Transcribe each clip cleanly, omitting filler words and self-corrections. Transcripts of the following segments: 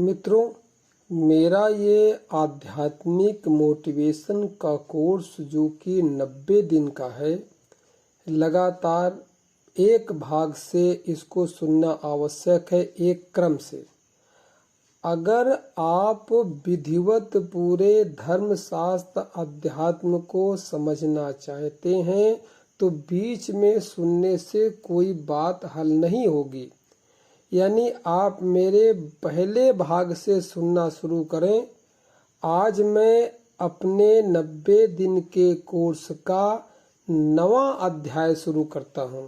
मित्रों, मेरा ये आध्यात्मिक मोटिवेशन का कोर्स जो कि 90 दिन का है, लगातार एक भाग से इसको सुनना आवश्यक है, एक क्रम से। अगर आप विधिवत पूरे धर्मशास्त्र अध्यात्म को समझना चाहते हैं तो बीच में सुनने से कोई बात हल नहीं होगी। यानी आप मेरे पहले भाग से सुनना शुरू करें। आज मैं अपने 90 दिन के कोर्स का 9वां अध्याय शुरू करता हूं।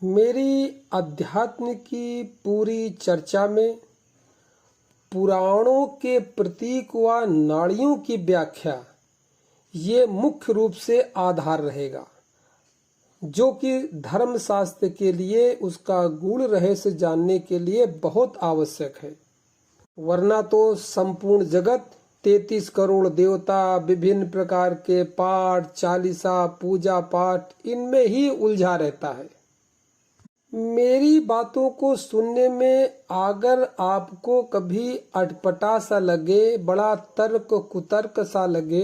मेरी अध्यात्म की पूरी चर्चा में पुराणों के प्रतीक व नाड़ियों की व्याख्या ये मुख्य रूप से आधार रहेगा, जो कि धर्मशास्त्र के लिए उसका गूढ़ रहस्य जानने के लिए बहुत आवश्यक है। वरना तो संपूर्ण जगत 33 करोड़ देवता, विभिन्न प्रकार के पाठ, चालीसा, पूजा पाठ, इनमें ही उलझा रहता है। मेरी बातों को सुनने में अगर आपको कभी अटपटा सा लगे, बड़ा तर्क कुतर्क सा लगे,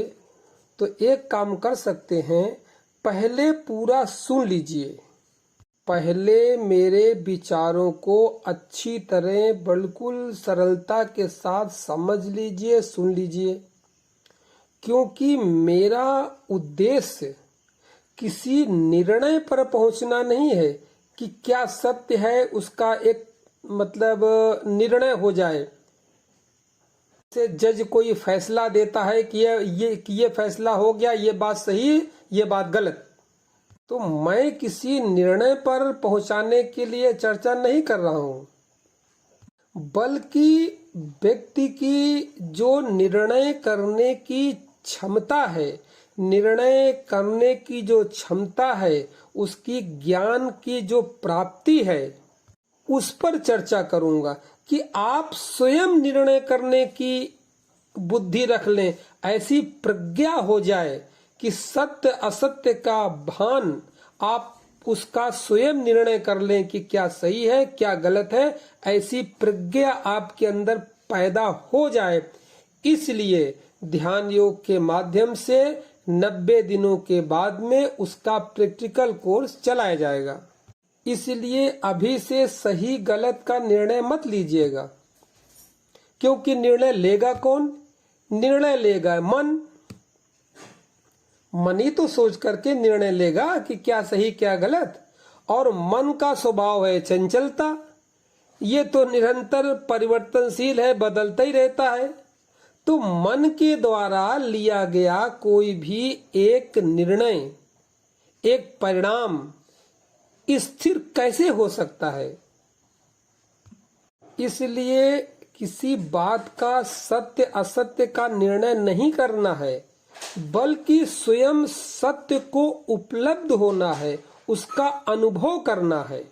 तो एक काम कर सकते हैं, पहले पूरा सुन लीजिए। पहले मेरे विचारों को अच्छी तरह बिल्कुल सरलता के साथ समझ लीजिए, सुन लीजिए। क्योंकि मेरा उद्देश्य किसी निर्णय पर पहुंचना नहीं है कि क्या सत्य है, उसका एक निर्णय हो जाए। से जज कोई फैसला देता है कि ये फैसला हो गया, ये बात सही, ये बात गलत। तो मैं किसी निर्णय पर पहुंचाने के लिए चर्चा नहीं कर रहा हूं, बल्कि व्यक्ति की जो निर्णय करने की क्षमता है, निर्णय करने की जो क्षमता है, उसकी ज्ञान की जो प्राप्ति है, उस पर चर्चा करूंगा कि आप स्वयं निर्णय करने की बुद्धि रख लें, ऐसी प्रज्ञा हो जाए कि सत्य असत्य का भान आप उसका स्वयं निर्णय कर लें कि क्या सही है, क्या गलत है। ऐसी प्रज्ञा आपके अंदर पैदा हो जाए। इसलिए ध्यान योग के माध्यम से 90 दिनों के बाद में उसका प्रैक्टिकल कोर्स चलाया जाएगा। इसलिए अभी से सही गलत का निर्णय मत लीजिएगा, क्योंकि निर्णय लेगा कौन? निर्णय लेगा मन। मन ही तो सोच करके निर्णय लेगा कि क्या सही क्या गलत। और मन का स्वभाव है चंचलता, ये तो निरंतर परिवर्तनशील है, बदलता ही रहता है। तो मन के द्वारा लिया गया कोई भी एक निर्णय, एक परिणाम स्थिर कैसे हो सकता है? इसलिए किसी बात का सत्य असत्य का निर्णय नहीं करना है, बल्कि स्वयं सत्य को उपलब्ध होना है, उसका अनुभव करना है।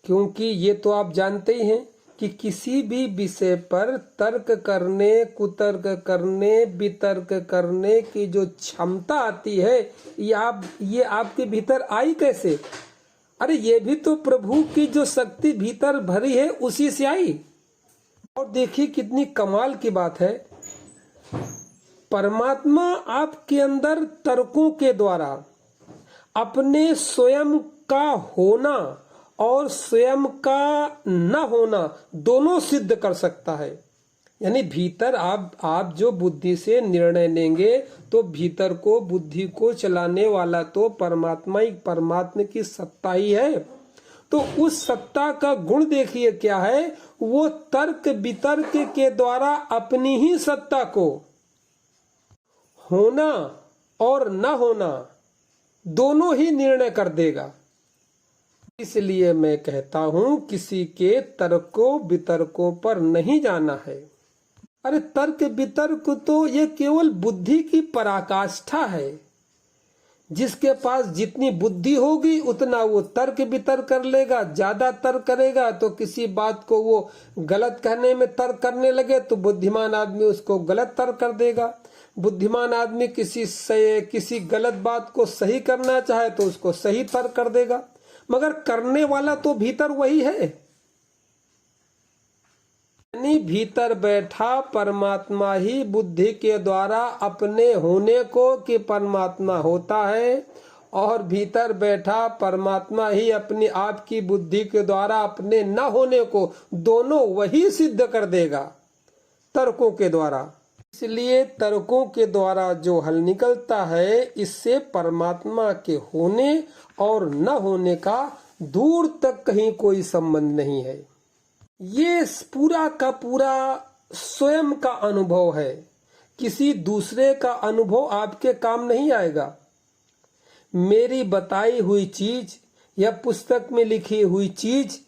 क्योंकि ये तो आप जानते ही हैं कि किसी भी विषय पर तर्क करने, कुतर्क करने, वितर्क करने की जो क्षमता आती है, ये आपके भीतर आई कैसे? अरे ये भी तो प्रभु की जो शक्ति भीतर भरी है, उसी से आई। और देखिए कितनी कमाल की बात है, परमात्मा आपके अंदर तर्कों के द्वारा अपने स्वयं का होना और स्वयं का न होना दोनों सिद्ध कर सकता है। यानी भीतर आप जो बुद्धि से निर्णय लेंगे, तो भीतर को बुद्धि को चलाने वाला तो परमात्मा की सत्ता ही है। तो उस सत्ता का गुण देखिए क्या है, वो तर्क वितर्क के द्वारा अपनी ही सत्ता को होना और न होना दोनों ही निर्णय कर देगा। इसलिए मैं कहता हूं, किसी के तर्कों वितर्कों पर नहीं जाना है। अरे तर्क वितर्क तो ये केवल बुद्धि की पराकाष्ठा है। जिसके पास जितनी बुद्धि होगी उतना वो तर्क वितर्क कर लेगा। ज्यादा तर्क करेगा तो किसी बात को वो गलत कहने में तर्क करने लगे तो बुद्धिमान आदमी उसको गलत तर्क कर देगा। बुद्धिमान आदमी किसी गलत बात को सही करना चाहे तो उसको सही तर्क कर देगा। मगर करने वाला तो भीतर वही है। यानी भीतर बैठा परमात्मा ही बुद्धि के द्वारा अपने होने को कि परमात्मा होता है, और भीतर बैठा परमात्मा ही अपनी आपकी बुद्धि के द्वारा अपने न होने को, दोनों वही सिद्ध कर देगा तर्कों के द्वारा। इसलिए तर्कों के द्वारा जो हल निकलता है, इससे परमात्मा के होने और न होने का दूर तक कहीं कोई संबंध नहीं है। ये पूरा का पूरा स्वयं का अनुभव है, किसी दूसरे का अनुभव आपके काम नहीं आएगा। मेरी बताई हुई चीज या पुस्तक में लिखी हुई चीज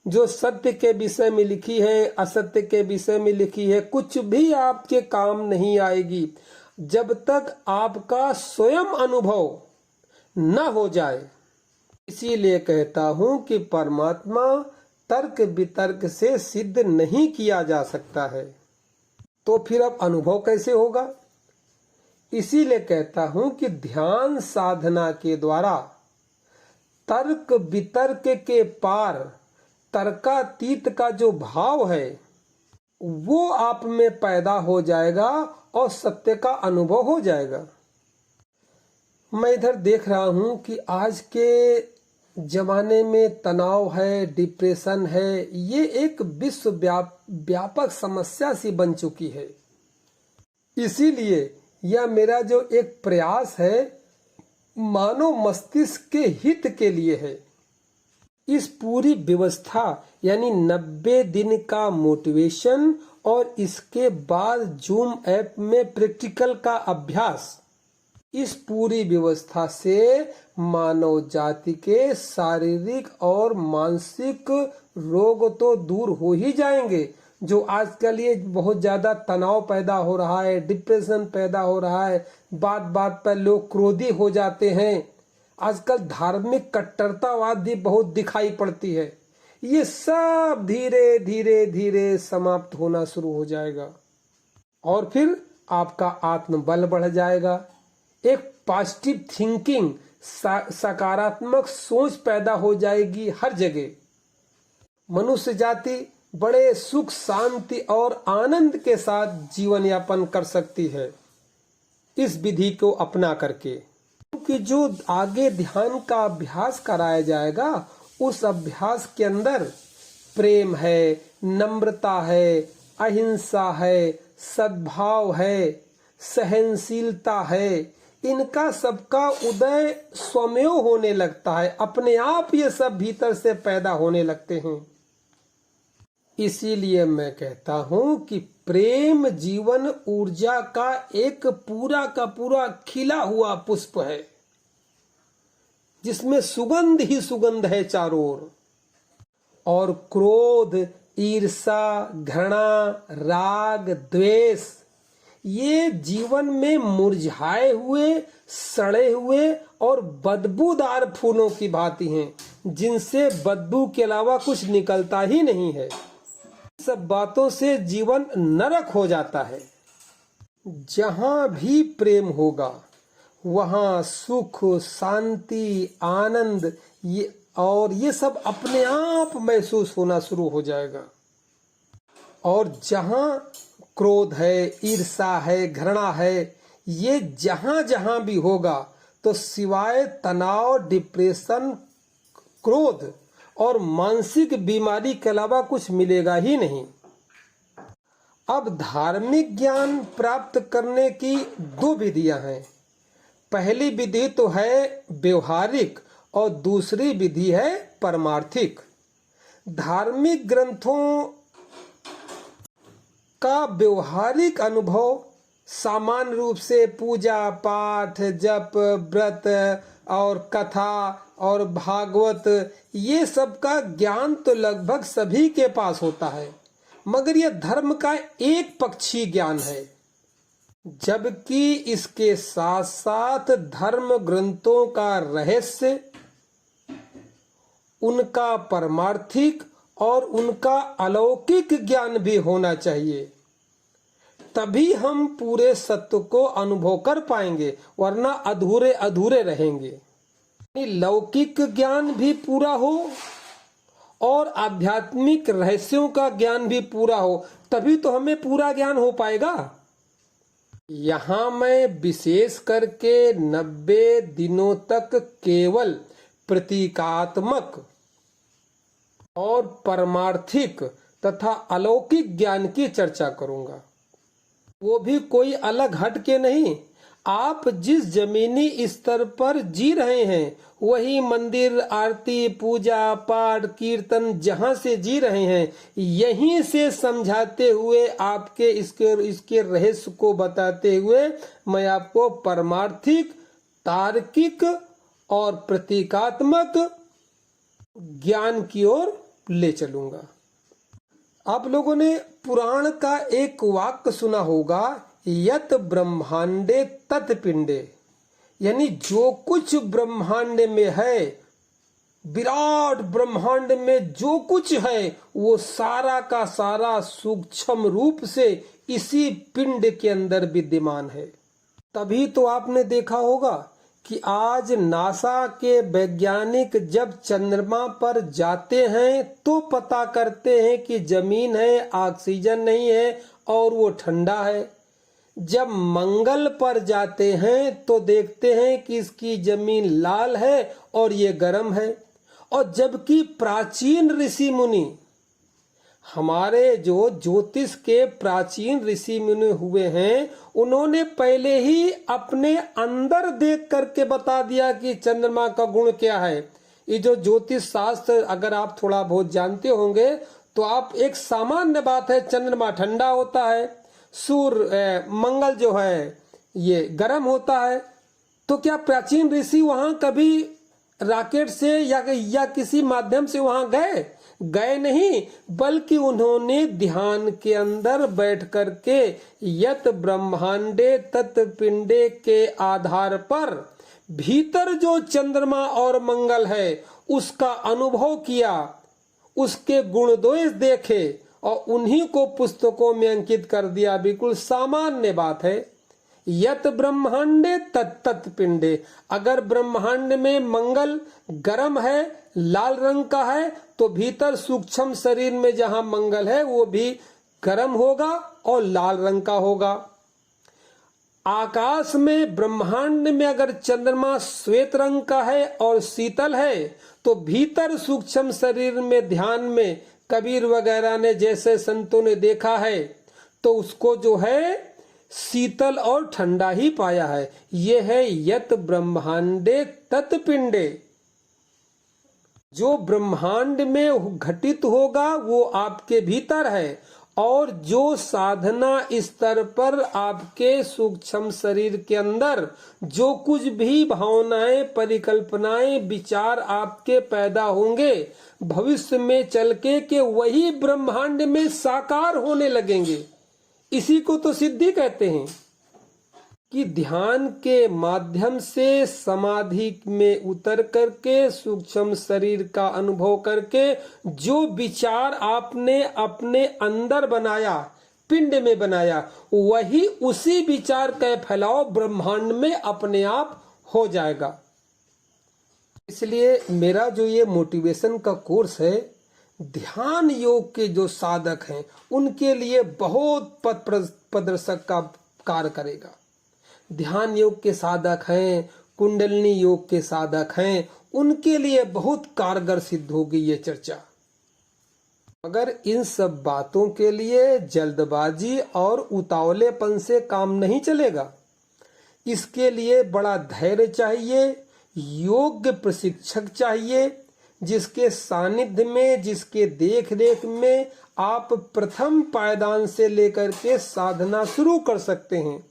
जो सत्य के विषय में लिखी है, असत्य के विषय में लिखी है, कुछ भी आपके काम नहीं आएगी जब तक आपका स्वयं अनुभव न हो जाए। इसीलिए कहता हूं कि परमात्मा तर्क वितर्क से सिद्ध नहीं किया जा सकता है। तो फिर अब अनुभव कैसे होगा? इसीलिए कहता हूं कि ध्यान साधना के द्वारा तर्क वितर्क के पार तर्कातीत का जो भाव है वो आप में पैदा हो जाएगा और सत्य का अनुभव हो जाएगा। मैं इधर देख रहा हूं कि आज के जमाने में तनाव है, डिप्रेशन है, ये एक विश्व व्यापक समस्या सी बन चुकी है। इसीलिए यह मेरा जो एक प्रयास है मानव मस्तिष्क के हित के लिए है। इस पूरी व्यवस्था यानी 90 दिन का मोटिवेशन और इसके बाद जूम ऐप में प्रैक्टिकल का अभ्यास, इस पूरी व्यवस्था से मानव जाति के शारीरिक और मानसिक रोग तो दूर हो ही जाएंगे। जो आजकल ये बहुत ज्यादा तनाव पैदा हो रहा है, डिप्रेशन पैदा हो रहा है, बात बात पर लोग क्रोधी हो जाते हैं, आजकल धार्मिक कट्टरतावाद भी बहुत दिखाई पड़ती है, ये सब धीरे धीरे धीरे समाप्त होना शुरू हो जाएगा। और फिर आपका आत्मबल बढ़ जाएगा, एक पॉजिटिव थिंकिंग, सकारात्मक सोच पैदा हो जाएगी हर जगह। मनुष्य जाति बड़े सुख शांति और आनंद के साथ जीवन यापन कर सकती है इस विधि को अपना करके। क्योंकि जो आगे ध्यान का अभ्यास कराया जाएगा उस अभ्यास के अंदर प्रेम है, नम्रता है, अहिंसा है, सद्भाव है, सहनशीलता है, इनका सबका उदय स्वमेव होने लगता है, अपने आप ये सब भीतर से पैदा होने लगते हैं। इसीलिए मैं कहता हूं कि प्रेम जीवन ऊर्जा का एक पूरा का पूरा खिला हुआ पुष्प है, जिसमें सुगंध ही सुगंध है चारों ओर। और क्रोध, ईर्षा, घृणा, राग, द्वेष, ये जीवन में मुरझाए हुए, सड़े हुए और बदबूदार फूलों की भांति हैं, जिनसे बदबू के अलावा कुछ निकलता ही नहीं है। सब बातों से जीवन नरक हो जाता है। जहां भी प्रेम होगा वहां सुख, शांति, आनंद ये सब अपने आप महसूस होना शुरू हो जाएगा। और जहां क्रोध है, ईर्षा है, घृणा है, ये जहां जहां भी होगा तो सिवाय तनाव, डिप्रेशन, क्रोध और मानसिक बीमारी के अलावा कुछ मिलेगा ही नहीं। अब धार्मिक ज्ञान प्राप्त करने की दो विधियां हैं। पहली विधि तो है व्यवहारिक और दूसरी विधि है परमार्थिक। धार्मिक ग्रंथों का व्यवहारिक अनुभव सामान्य रूप से पूजा पाठ, जप, व्रत और कथा और भागवत, ये सब का ज्ञान तो लगभग सभी के पास होता है, मगर यह धर्म का एक पक्षी ज्ञान है। जबकि इसके साथ साथ धर्म ग्रंथों का रहस्य, उनका परमार्थिक और उनका अलौकिक ज्ञान भी होना चाहिए, तभी हम पूरे सत्य को अनुभव कर पाएंगे, वरना अधूरे अधूरे रहेंगे। लौकिक ज्ञान भी पूरा हो और आध्यात्मिक रहस्यों का ज्ञान भी पूरा हो, तभी तो हमें पूरा ज्ञान हो पाएगा। यहाँ मैं विशेष करके 90 दिनों तक केवल प्रतीकात्मक और परमार्थिक तथा अलौकिक ज्ञान की चर्चा करूंगा, वो भी कोई अलग हट के नहीं। आप जिस जमीनी स्तर पर जी रहे हैं, वही मंदिर, आरती, पूजा पाठ, कीर्तन जहां से जी रहे हैं, यहीं से समझाते हुए, आपके इसके रहस्य को बताते हुए मैं आपको परमार्थिक, तार्किक और प्रतीकात्मक ज्ञान की ओर ले चलूंगा। आप लोगों ने पुराण का एक वाक्य सुना होगा, यत ब्रह्मांडे तत् पिंडे, यानी जो कुछ ब्रह्मांड में है, विराट ब्रह्मांड में जो कुछ है, वो सारा का सारा सूक्ष्म रूप से इसी पिंड के अंदर विद्यमान है। तभी तो आपने देखा होगा कि आज नासा के वैज्ञानिक जब चंद्रमा पर जाते हैं तो पता करते हैं कि जमीन है, ऑक्सीजन नहीं है और वो ठंडा है। जब मंगल पर जाते हैं तो देखते हैं कि इसकी जमीन लाल है और ये गर्म है। और जबकि प्राचीन ऋषि मुनि, हमारे जो ज्योतिष के प्राचीन ऋषि मुनि हुए हैं, उन्होंने पहले ही अपने अंदर देख करके बता दिया कि चंद्रमा का गुण क्या है। ये जो ज्योतिष शास्त्र अगर आप थोड़ा बहुत जानते होंगे तो आप, एक सामान्य बात है, चंद्रमा ठंडा होता है, सूर्य मंगल जो है ये गर्म होता है। तो क्या प्राचीन ऋषि वहां कभी रॉकेट से या किसी माध्यम से वहां गए नहीं, बल्कि उन्होंने ध्यान के अंदर बैठ करके यत ब्रह्मांडे तत् पिंडे के आधार पर भीतर जो चंद्रमा और मंगल है उसका अनुभव किया, उसके गुण दोष देखे और उन्हीं को पुस्तकों में अंकित कर दिया। बिल्कुल सामान्य बात है। यत ब्रह्मांडे तत्त पिंडे, अगर ब्रह्मांड में मंगल गर्म है, लाल रंग का है, तो भीतर सूक्ष्म शरीर में जहां मंगल है वो भी गर्म होगा और लाल रंग का होगा। आकाश में, ब्रह्मांड में अगर चंद्रमा श्वेत रंग का है और शीतल है, तो भीतर सूक्ष्म शरीर में, ध्यान में कबीर वगैरह ने, जैसे संतों ने देखा है, तो उसको जो है शीतल और ठंडा ही पाया है। ये है यत ब्रह्मांडे तत् पिंडे। जो ब्रह्मांड में घटित होगा वो आपके भीतर है, और जो साधना स्तर पर आपके सूक्ष्म शरीर के अंदर जो कुछ भी भावनाएं, परिकल्पनाएं, विचार आपके पैदा होंगे, भविष्य में चल के वही ब्रह्मांड में साकार होने लगेंगे। इसी को तो सिद्धि कहते हैं कि ध्यान के माध्यम से समाधि में उतर करके, सूक्ष्म शरीर का अनुभव करके, जो विचार आपने अपने अंदर बनाया, पिंड में बनाया, वही उसी विचार का फैलाव ब्रह्मांड में अपने आप हो जाएगा। इसलिए मेरा जो ये मोटिवेशन का कोर्स है, ध्यान योग के जो साधक हैं उनके लिए बहुत पथ प्रदर्शक का कार्य करेगा। ध्यान योग के साधक हैं, कुंडलिनी योग के साधक हैं, उनके लिए बहुत कारगर सिद्ध होगी ये चर्चा। मगर इन सब बातों के लिए जल्दबाजी और उतावलेपन से काम नहीं चलेगा। इसके लिए बड़ा धैर्य चाहिए, योग्य प्रशिक्षक चाहिए, जिसके सानिध्य में, जिसके देख रेख में आप प्रथम पायदान से लेकर के साधना शुरू कर सकते हैं।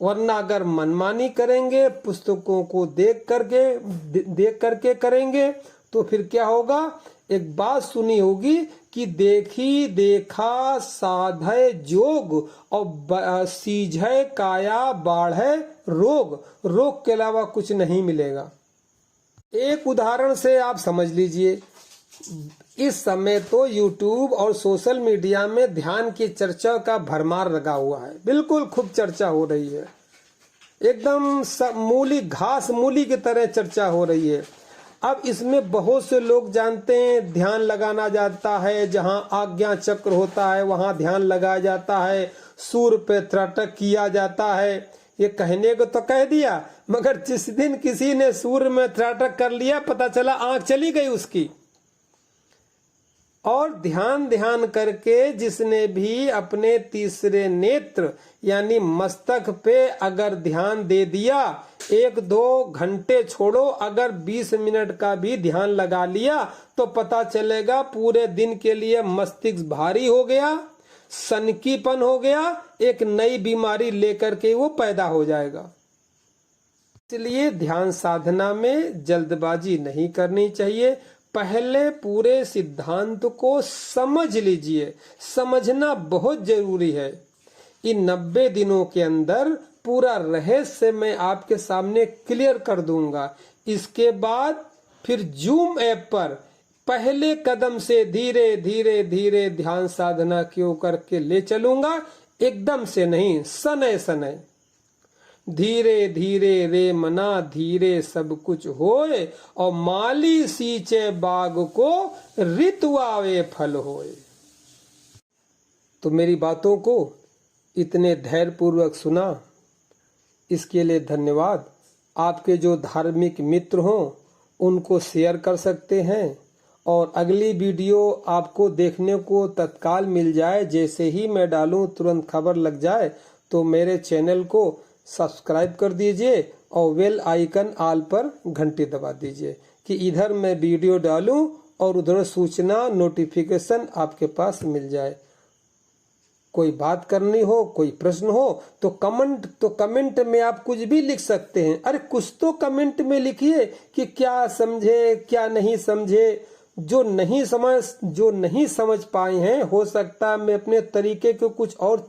वरना अगर मनमानी करेंगे, पुस्तकों को देख करके करेंगे, तो फिर क्या होगा? एक बात सुनी होगी कि देखी देखा साधय जोग और सीझय काया बाढ़य रोग, रोग के अलावा कुछ नहीं मिलेगा। एक उदाहरण से आप समझ लीजिए, इस समय तो YouTube और सोशल मीडिया में ध्यान की चर्चा का भरमार लगा हुआ है, बिल्कुल खूब चर्चा हो रही है, एकदम मूली घास मूली की तरह चर्चा हो रही है। अब इसमें बहुत से लोग जानते हैं ध्यान लगाना जाता है, जहां आज्ञा चक्र होता है वहां ध्यान लगाया जाता है, सूर्य पे त्राटक किया जाता है। ये कहने को तो कह दिया, मगर जिस दिन किसी ने सूर्य में त्राटक कर लिया, पता चला आंख चली गई उसकी। और ध्यान करके जिसने भी अपने तीसरे नेत्र यानी मस्तक पे अगर ध्यान दे दिया, 1-2 घंटे छोड़ो, अगर 20 मिनट का भी ध्यान लगा लिया तो पता चलेगा पूरे दिन के लिए मस्तिष्क भारी हो गया, सनकीपन हो गया, एक नई बीमारी लेकर के वो पैदा हो जाएगा। इसलिए ध्यान साधना में जल्दबाजी नहीं करनी चाहिए। पहले पूरे सिद्धांत को समझ लीजिए, समझना बहुत जरूरी है। इन 90 दिनों के अंदर पूरा रहस्य मैं आपके सामने क्लियर कर दूंगा। इसके बाद फिर जूम ऐप पर पहले कदम से धीरे धीरे ध्यान साधना क्यों करके ले चलूंगा, एकदम से नहीं, सनय सनय, धीरे धीरे रे मना धीरे सब कुछ होए, और माली सींचे बाग को ऋतु आवे फल होए। तो मेरी बातों को इतने धैर्य पूर्वक सुना, इसके लिए धन्यवाद। आपके जो धार्मिक मित्र हों उनको शेयर कर सकते हैं, और अगली वीडियो आपको देखने को तत्काल मिल जाए, जैसे ही मैं डालूं तुरंत खबर लग जाए, तो मेरे चैनल को सब्सक्राइब कर दीजिए और बेल आइकन ऑल पर घंटी दबा दीजिए कि इधर मैं वीडियो डालूं और उधर सूचना नोटिफिकेशन आपके पास मिल जाए। कोई बात करनी हो, कोई प्रश्न हो तो कमेंट में आप कुछ भी लिख सकते हैं। अरे कुछ तो कमेंट में लिखिए कि क्या समझे क्या नहीं समझे। जो नहीं समझ पाए हैं, हो सकता है मैं अपने तरीके को कुछ और